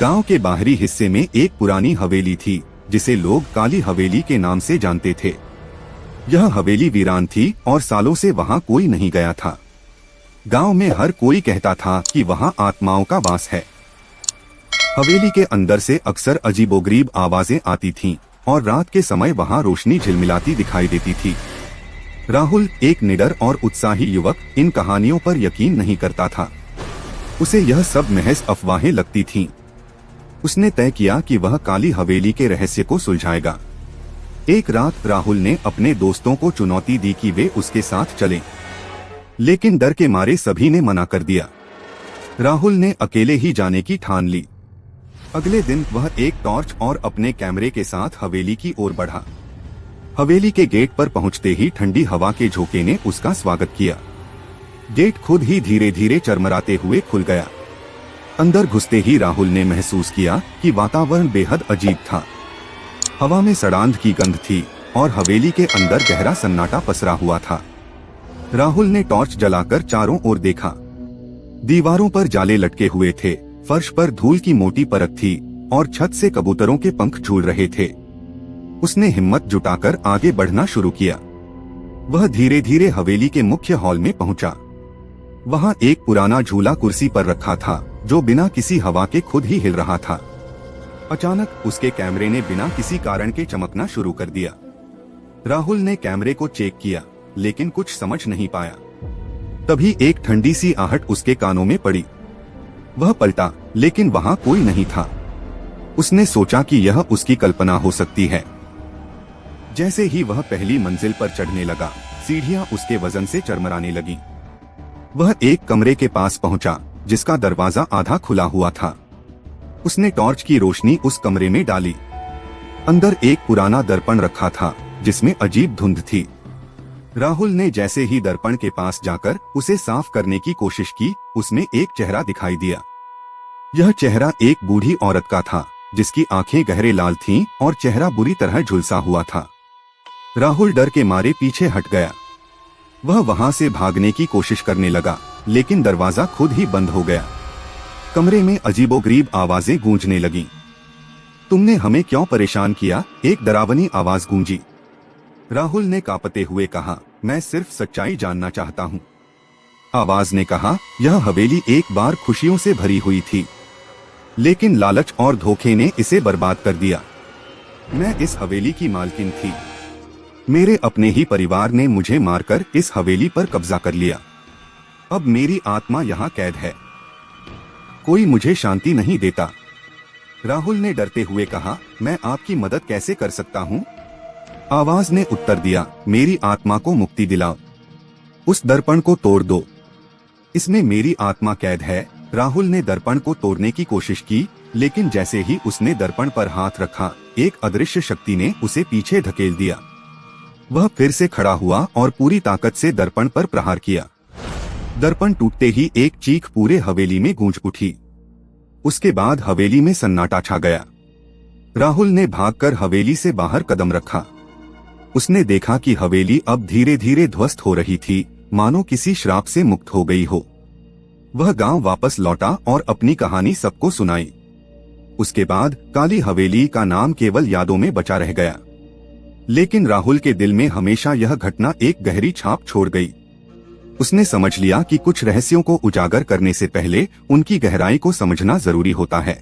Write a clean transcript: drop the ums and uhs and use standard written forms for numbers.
गांव के बाहरी हिस्से में एक पुरानी हवेली थी जिसे लोग काली हवेली के नाम से जानते थे। यह हवेली वीरान थी और सालों से वहां कोई नहीं गया था। गांव में हर कोई कहता था कि वहां आत्माओं का वास है। हवेली के अंदर से अक्सर अजीबोगरीब आवाजें आती थीं और रात के समय वहां रोशनी झिलमिलाती दिखाई देती थी। राहुल, एक निडर और उत्साही युवक, इन कहानियों पर यकीन नहीं करता था। उसे यह सब महज अफवाहें लगती थीं। उसने तय किया कि वह काली हवेली के रहस्य को सुलझाएगा। एक रात राहुल ने अपने दोस्तों को चुनौती दी कि वे उसके साथ चलें, लेकिन डर के मारे सभी ने मना कर दिया। राहुल ने अकेले ही जाने की ठान ली। अगले दिन वह एक टॉर्च और अपने कैमरे के साथ हवेली की ओर बढ़ा। हवेली के गेट पर पहुंचते ही ठंडी हवा के झोंके ने उसका स्वागत किया। गेट खुद ही धीरे धीरे चरमराते हुए खुल गया। अंदर घुसते ही राहुल ने महसूस किया कि वातावरण बेहद अजीब था। हवा में सड़ांध की गंध थी और हवेली के अंदर गहरा सन्नाटा पसरा हुआ था। राहुल ने टॉर्च जलाकर चारों ओर देखा। दीवारों पर जाले लटके हुए थे, फर्श पर धूल की मोटी परत थी और छत से कबूतरों के पंख झूल रहे थे। उसने हिम्मत जुटाकर आगे बढ़ना शुरू किया। वह धीरे धीरे हवेली के मुख्य हॉल में पहुंचा। वहां एक पुराना झूला कुर्सी पर रखा था जो बिना किसी हवा के खुद ही हिल रहा था। अचानक उसके कैमरे ने बिना किसी कारण के चमकना शुरू कर दिया। राहुल ने कैमरे को चेक किया, लेकिन कुछ समझ नहीं पाया। तभी एक ठंडी सी आहट उसके कानों में पड़ी। वह पलटा, लेकिन वहां कोई नहीं था। उसने सोचा कि यह उसकी कल्पना हो सकती है। जैसे ही वह पहली मंजिल पर चढ़ने लगा, सीढ़ियां उसके वजन से चरमराने लगीं। वह एक कमरे के पास पहुंचा जिसका दरवाजा आधा खुला हुआ था। उसने टॉर्च की रोशनी उस कमरे में डाली। अंदर एक पुराना दर्पण रखा था जिसमें अजीब धुंध थी। राहुल ने जैसे ही दर्पण के पास जाकर उसे साफ करने की कोशिश की, उसमें एक चेहरा दिखाई दिया। यह चेहरा एक बूढ़ी औरत का था जिसकी आंखें गहरे लाल थीं और चेहरा बुरी तरह झुलसा हुआ था। राहुल डर के मारे पीछे हट गया। वह वहां से भागने की कोशिश करने लगा, लेकिन दरवाजा खुद ही बंद हो गया। कमरे में अजीबोगरीब आवाजें गूंजने लगीं। तुमने हमें क्यों परेशान किया? एक डरावनी आवाज गूंजी। राहुल ने कांपते हुए कहा, मैं सिर्फ सच्चाई जानना चाहता हूँ। आवाज ने कहा, यह हवेली एक बार खुशियों से भरी हुई थी, लेकिन लालच और धोखे ने इसे बर्बाद कर दिया। मैं इस हवेली की मालकिन थी। मेरे अपने ही परिवार ने मुझे मारकर इस हवेली पर कब्जा कर लिया। अब मेरी आत्मा यहाँ कैद है। कोई मुझे शांति नहीं देता। राहुल ने डरते हुए कहा, मैं आपकी मदद कैसे कर सकता हूँ? आवाज ने उत्तर दिया, मेरी आत्मा को मुक्ति दिलाओ। उस दर्पण को तोड़ दो। इसमें मेरी आत्मा कैद है। राहुल ने दर्पण को तोड़ने की कोशिश की, लेकिन जैसे ही उसने दर्पण पर हाथ रखा, एक अदृश्य शक्ति ने उसे पीछे धकेल दिया। वह फिर से खड़ा हुआ और पूरी ताकत से दर्पण पर प्रहार किया। दर्पण टूटते ही एक चीख पूरे हवेली में गूंज उठी। उसके बाद हवेली में सन्नाटा छा गया। राहुल ने भागकर हवेली से बाहर कदम रखा। उसने देखा कि हवेली अब धीरे धीरे ध्वस्त हो रही थी, मानो किसी श्राप से मुक्त हो गई हो। वह गांव वापस लौटा और अपनी कहानी सबको सुनाई। उसके बाद काली हवेली का नाम केवल यादों में बचा रह गया, लेकिन राहुल के दिल में हमेशा यह घटना एक गहरी छाप छोड़ गई। उसने समझ लिया कि कुछ रहस्यों को उजागर करने से पहले उनकी गहराई को समझना जरूरी होता है।